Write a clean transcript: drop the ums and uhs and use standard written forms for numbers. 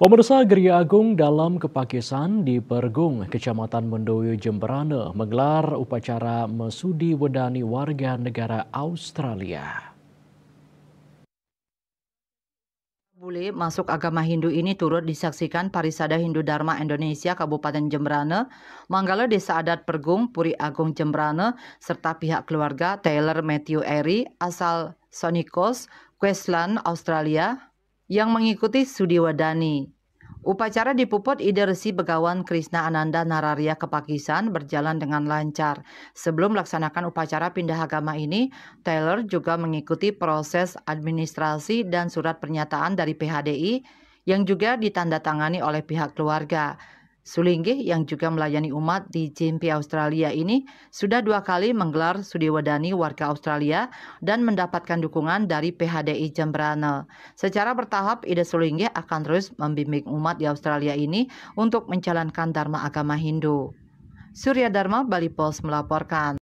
Pemirsa, Geria Agung dalam Kepakisan di Pergung, Kecamatan Mendoyo, Jemberana menggelar upacara mesudi wedani warga negara Australia. Bule masuk agama Hindu ini turut disaksikan Parisada Hindu Dharma Indonesia Kabupaten Jemberana, Manggala Desa Adat Pergung, Puri Agung Jemberana, serta pihak keluarga Taylor Matthew Airy asal Sunny Coast, Queensland, Australia, yang mengikuti Sudi Wadani. Upacara dipuput Ide Resi Begawan Krishna Ananda Nararia Kepakisan berjalan dengan lancar. Sebelum melaksanakan upacara pindah agama ini, Taylor juga mengikuti proses administrasi dan surat pernyataan dari PHDI yang juga ditandatangani oleh pihak keluarga. Sulinggih yang juga melayani umat di Jimpi Australia ini sudah 2 kali menggelar Sudi Wadani warga Australia dan mendapatkan dukungan dari PHDI Jemberana. Secara bertahap, Ide Sulinggih akan terus membimbing umat di Australia ini untuk menjalankan Dharma agama Hindu. Surya Dharma, Bali Post melaporkan.